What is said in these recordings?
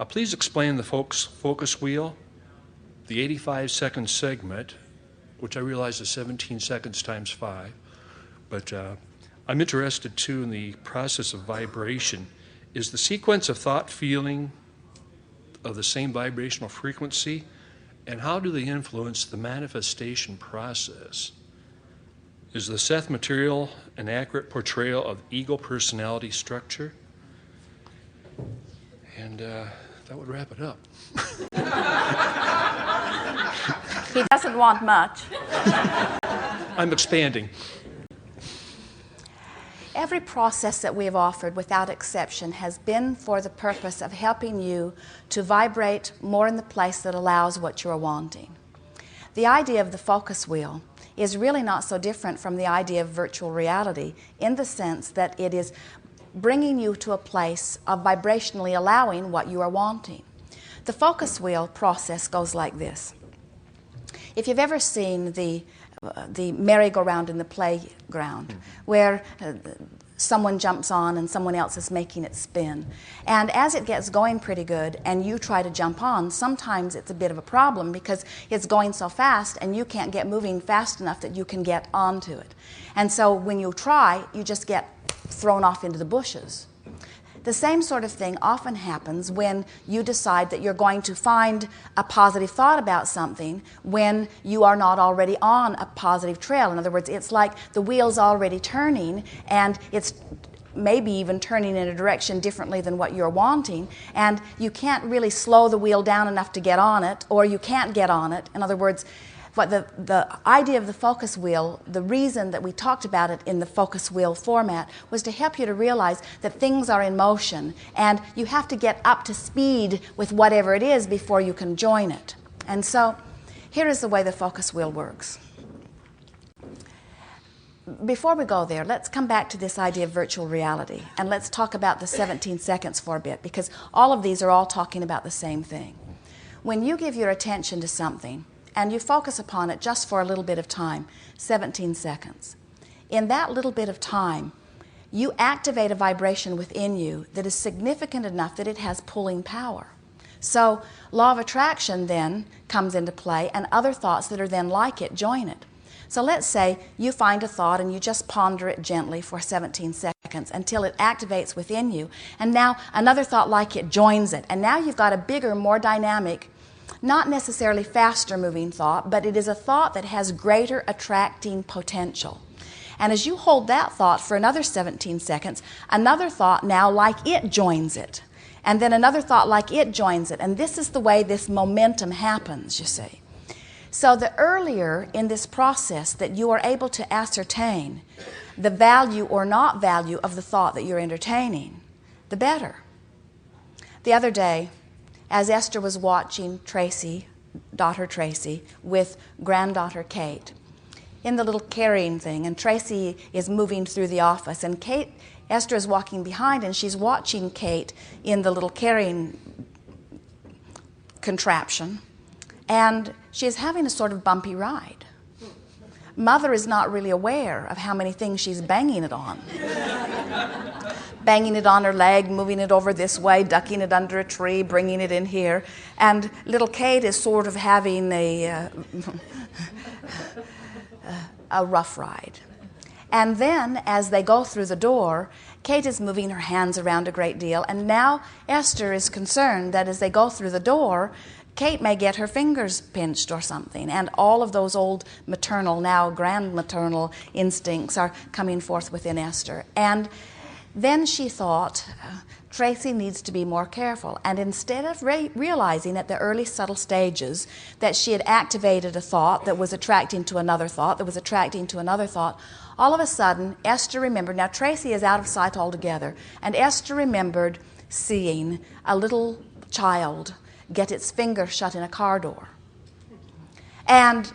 Please explain the focus wheel, the 85-second segment, which I realize is 17 seconds times 5. But I'm interested, too, in the process of vibration. Is the sequence of thought feeling of the same vibrational frequency? And how do they influence the manifestation process? Is the Seth material an accurate portrayal of ego personality structure? And that would wrap it up. He doesn't want much. I'm expanding. Every process that we have offered, without exception, has been for the purpose of helping you to vibrate more in the place that allows what you are wanting. The idea of the focus wheel is really not so different from the idea of virtual reality in the sense that it is bringing you to a place of vibrationally allowing what you are wanting. The focus wheel process goes like this. If you've ever seen the merry-go-round in the playground, where someone jumps on and someone else is making it spin. And as it gets going pretty good and you try to jump on, sometimes it's a bit of a problem because it's going so fast and you can't get moving fast enough that you can get onto it. And so when you try, you just get thrown off into the bushes. The same sort of thing often happens when you decide that you're going to find a positive thought about something when you are not already on a positive trail. In other words, it's like the wheel's already turning and it's maybe even turning in a direction differently than what you're wanting, and you can't really slow the wheel down enough to get on it, or you can't get on it. In other words, what the idea of the focus wheel, the reason that we talked about it in the focus wheel format was to help you to realize that things are in motion and you have to get up to speed with whatever it is before you can join it. And so here is the way the focus wheel works. Before we go there, let's come back to this idea of virtual reality and let's talk about the 17 seconds for a bit, because all of these are all talking about the same thing. When you give your attention to something and you focus upon it just for a little bit of time, 17 seconds. In that little bit of time, you activate a vibration within you that is significant enough that it has pulling power. So law of attraction then comes into play, and other thoughts that are then like it join it. So let's say you find a thought and you just ponder it gently for 17 seconds until it activates within you, and now another thought like it joins it, and now you've got a bigger, more dynamic, not necessarily faster moving thought, but it is a thought that has greater attracting potential. And as you hold that thought for another 17 seconds, another thought now like it joins it. And then another thought like it joins it. And this is the way this momentum happens, you see. So the earlier in this process that you are able to ascertain the value or not value of the thought that you're entertaining, the better. The other day, as Esther was watching Tracy, daughter Tracy, with granddaughter Kate in the little carrying thing, and Tracy is moving through the office, and Esther is walking behind, and she's watching Kate in the little carrying contraption, and she is having a sort of bumpy ride. Mother is not really aware of how many things she's banging it on. Banging it on her leg, moving it over this way, ducking it under a tree, bringing it in here. And little Kate is sort of having a rough ride. And then, as they go through the door, Kate is moving her hands around a great deal. And now Esther is concerned that as they go through the door, Kate may get her fingers pinched or something, and all of those old maternal, now grand-maternal instincts are coming forth within Esther. And then she thought, Tracy needs to be more careful. And instead of realizing at the early subtle stages that she had activated a thought that was attracting to another thought, that was attracting to another thought, all of a sudden, Esther remembered, now Tracy is out of sight altogether, and Esther remembered seeing a little child get its finger shut in a car door. And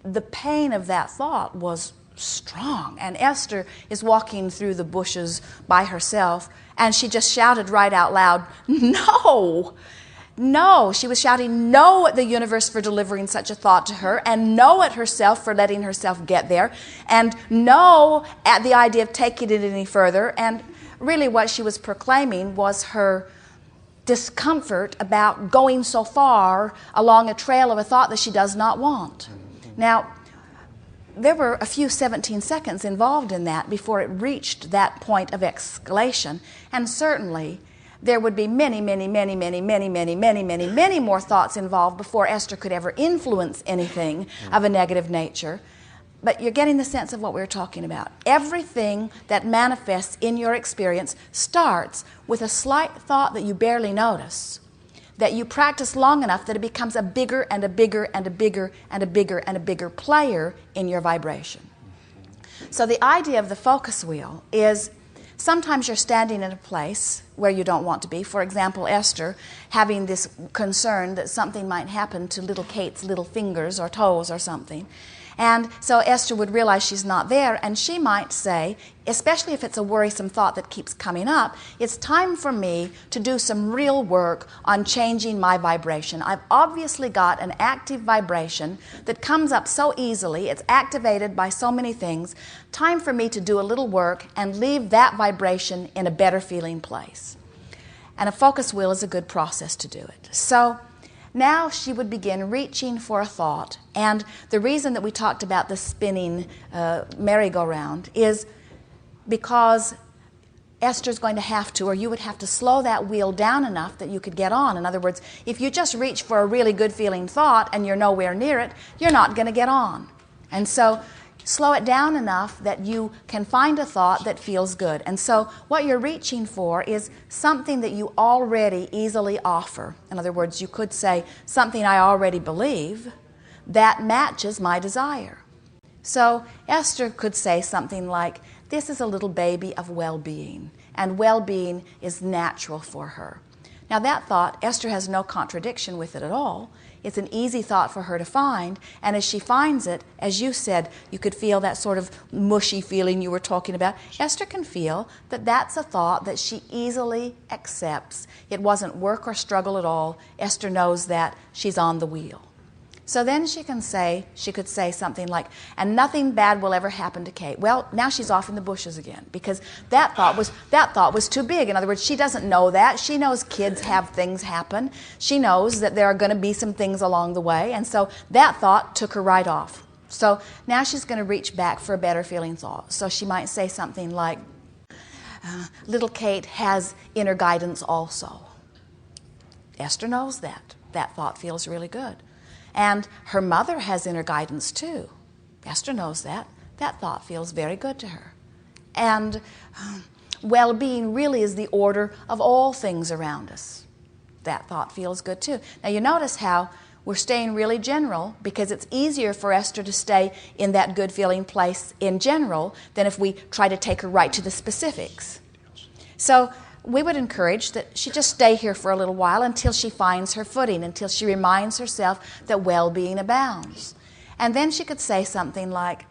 the pain of that thought was strong. And Esther is walking through the bushes by herself, and she just shouted right out loud, "No! No!" She was shouting no at the universe for delivering such a thought to her, and no at herself for letting herself get there, and no at the idea of taking it any further. And really what she was proclaiming was her discomfort about going so far along a trail of a thought that she does not want. Now, there were a few 17 seconds involved in that before it reached that point of escalation, and certainly there would be many more thoughts involved before Esther could ever influence anything of a negative nature. But you're getting the sense of what we're talking about. Everything that manifests in your experience starts with a slight thought that you barely notice, that you practice long enough that it becomes a bigger and a bigger and a bigger and a bigger and a bigger player in your vibration. So the idea of the focus wheel is sometimes you're standing in a place where you don't want to be. For example, Esther having this concern that something might happen to little Kate's little fingers or toes or something. And so Esther would realize she's not there, and she might say, especially if it's a worrisome thought that keeps coming up, it's time for me to do some real work on changing my vibration. I've obviously got an active vibration that comes up so easily. It's activated by so many things. Time for me to do a little work and leave that vibration in a better feeling place. And a focus wheel is a good process to do it. So now she would begin reaching for a thought. And the reason that we talked about the spinning merry-go-round is because Esther's going to have to, or you would have to slow that wheel down enough that you could get on. In other words, if you just reach for a really good feeling thought and you're nowhere near it, you're not going to get on. And so slow it down enough that you can find a thought that feels good. And so what you're reaching for is something that you already easily offer. In other words, you could say something I already believe that matches my desire. So Esther could say something like, this is a little baby of well-being, and well-being is natural for her. Now that thought, Esther has no contradiction with it at all. It's an easy thought for her to find, and as she finds it, as you said, you could feel that sort of mushy feeling you were talking about. Esther can feel that that's a thought that she easily accepts. It wasn't work or struggle at all. Esther knows that she's on the wheel. So then she could say something like, and nothing bad will ever happen to Kate. Well, now she's off in the bushes again, because that thought was too big. In other words, she doesn't know that. She knows kids have things happen. She knows that there are going to be some things along the way, and so that thought took her right off. So now she's going to reach back for a better feeling thought. So she might say something like, little Kate has inner guidance also. Esther knows that. That thought feels really good. And her mother has inner guidance too. Esther knows that. That thought feels very good to her. And well-being really is the order of all things around us. That thought feels good too. Now you notice how we're staying really general, because it's easier for Esther to stay in that good feeling place in general than if we try to take her right to the specifics. So we would encourage that she just stay here for a little while until she finds her footing, until she reminds herself that well-being abounds. And then she could say something like,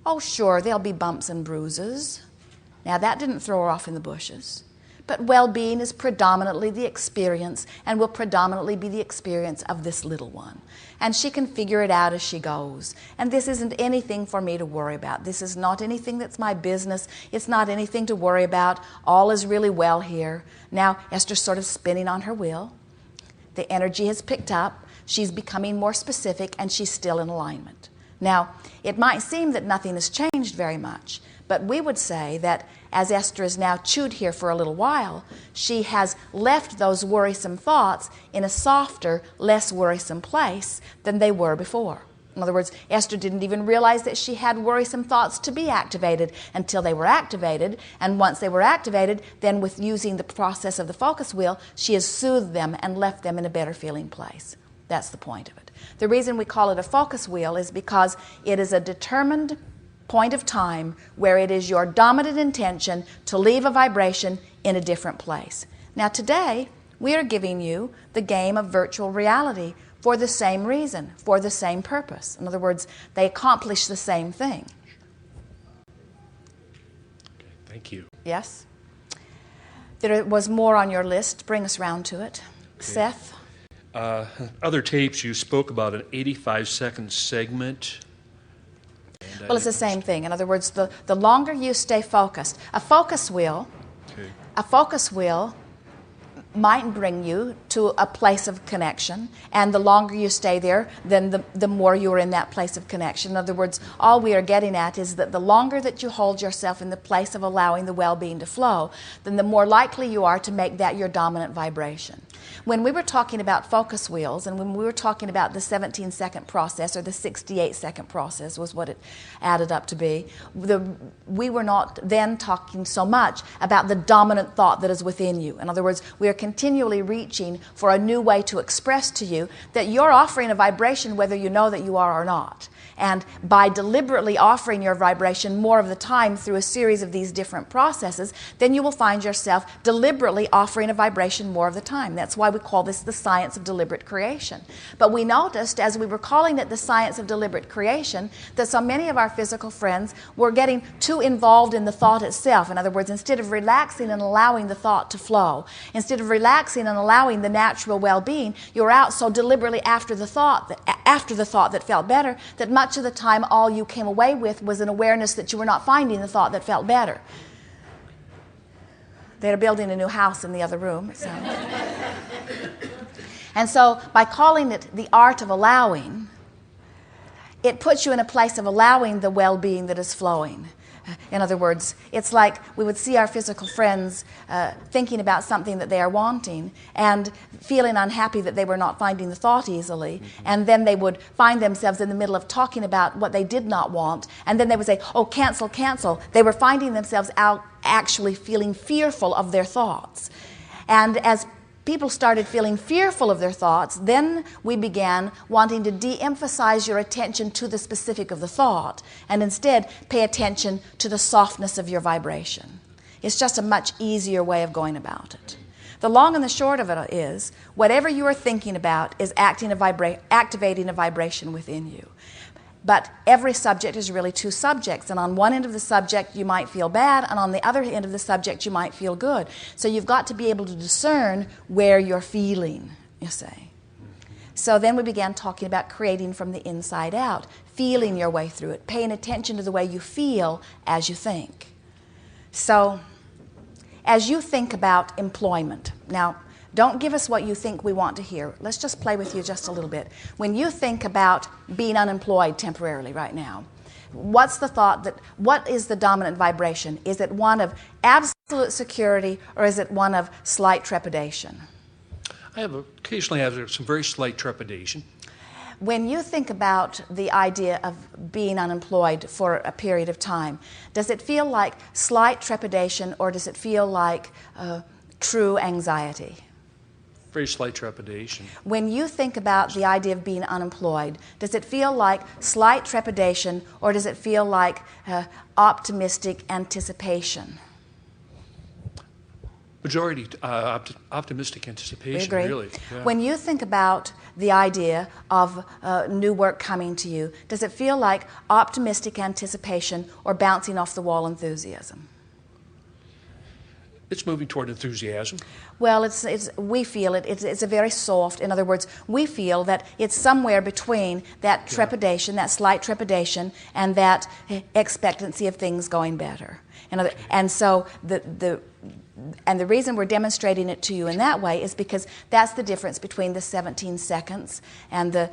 oh, sure, there'll be bumps and bruises. Now, that didn't throw her off in the bushes. But well-being is predominantly the experience, and will predominantly be the experience of this little one. And she can figure it out as she goes. And this isn't anything for me to worry about. This is not anything that's my business. It's not anything to worry about. All is really well here. Now, Esther's sort of spinning on her wheel. The energy has picked up. She's becoming more specific, and she's still in alignment. Now, it might seem that nothing has changed very much, but we would say that as Esther is now chewed here for a little while, she has left those worrisome thoughts in a softer, less worrisome place than they were before. In other words, Esther didn't even realize that she had worrisome thoughts to be activated until they were activated. And once they were activated, then with using the process of the focus wheel, she has soothed them and left them in a better feeling place. That's the point of it. The reason we call it a focus wheel is because it is a determined point of time where it is your dominant intention to leave a vibration in a different place. Now today, we are giving you the game of virtual reality for the same reason, for the same purpose. In other words, they accomplish the same thing. Okay, thank you. Yes? There was more on your list. Bring us round to it. Okay. Seth? Other tapes, you spoke about an 85-second segment. Well, it's the same thing. In other words, the longer you stay focused, a focus wheel might bring you to a place of connection, and the longer you stay there, then the more you're in that place of connection. In other words, all we are getting at is that the longer that you hold yourself in the place of allowing the well-being to flow, then the more likely you are to make that your dominant vibration. When we were talking about focus wheels, and when we were talking about the 17-second process, or the 68-second process was what it added up to be, we were not then talking so much about the dominant thought that is within you. In other words, we are continually reaching for a new way to express to you that you're offering a vibration whether you know that you are or not. And by deliberately offering your vibration more of the time through a series of these different processes, then you will find yourself deliberately offering a vibration more of the time. That's why we call this the science of deliberate creation. But we noticed, as we were calling it the science of deliberate creation, that so many of our physical friends were getting too involved in the thought itself. In other words, instead of relaxing and allowing the thought to flow, instead of relaxing and allowing the natural well-being, you're out so deliberately after the thought that felt better, that much of the time all you came away with was an awareness that you were not finding the thought that felt better. They're building a new house in the other room. And so by calling it the art of allowing, it puts you in a place of allowing the well-being that is flowing. In other words, it's like we would see our physical friends thinking about something that they are wanting and feeling unhappy that they were not finding the thought easily. And then they would find themselves in the middle of talking about what they did not want. And then they would say, oh, cancel, cancel. They were finding themselves out actually feeling fearful of their thoughts. And as people started feeling fearful of their thoughts, then we began wanting to de-emphasize your attention to the specific of the thought and instead pay attention to the softness of your vibration. It's just a much easier way of going about it. The long and the short of it is, whatever you are thinking about is activating a vibration within you. But every subject is really two subjects, and on one end of the subject you might feel bad, and on the other end of the subject you might feel good. So you've got to be able to discern where you're feeling, you see. So then we began talking about creating from the inside out, feeling your way through it, paying attention to the way you feel as you think. So as you think about employment, now don't give us what you think we want to hear. Let's just play with you just a little bit. When you think about being unemployed temporarily right now, what's the thought what is the dominant vibration? Is it one of absolute security, or is it one of slight trepidation? I occasionally have some very slight trepidation. When you think about the idea of being unemployed for a period of time, does it feel like slight trepidation, or does it feel like true anxiety? Very slight trepidation. When you think about the idea of being unemployed, does it feel like slight trepidation, or does it feel like optimistic anticipation? Majority optimistic anticipation, really. Yeah. When you think about the idea of new work coming to you, does it feel like optimistic anticipation or bouncing off the wall enthusiasm? It's moving toward enthusiasm. Well, we feel it's a very soft, in other words, we feel that it's somewhere between that trepidation, that slight trepidation, and that expectancy of things going better. And so the reason we're demonstrating it to you in that way is because that's the difference between the 17 seconds and the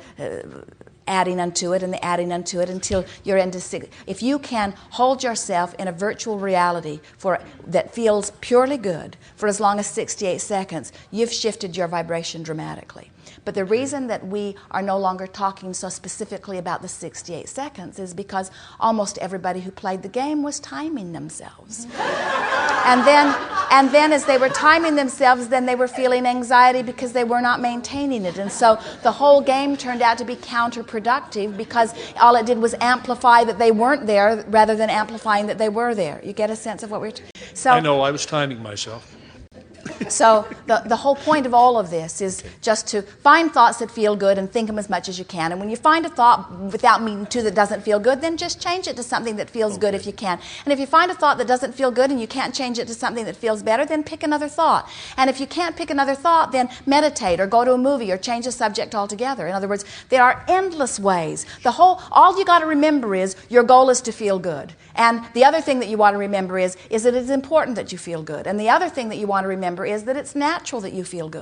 adding unto it and the adding unto it until you're into 6. If you can hold yourself in a virtual reality that feels purely good for as long as 68 seconds, you've shifted your vibration dramatically. But the reason that we are no longer talking so specifically about the 68 seconds is because almost everybody who played the game was timing themselves. And then as they were timing themselves, then they were feeling anxiety because they were not maintaining it. And so the whole game turned out to be counterproductive because all it did was amplify that they weren't there rather than amplifying that they were there. You get a sense of what we're... I know, I was timing myself. So the whole point of all of this is just to find thoughts that feel good and think them as much as you can. And when you find a thought without meaning to that doesn't feel good, then just change it to something that feels good if you can. And if you find a thought that doesn't feel good and you can't change it to something that feels better, then pick another thought. And if you can't pick another thought, then meditate or go to a movie or change the subject altogether. In other words, there are endless ways. All you got to remember is your goal is to feel good. And the other thing that you want to remember is that it's important that you feel good. And the other thing that you want to remember is that it's natural that you feel good.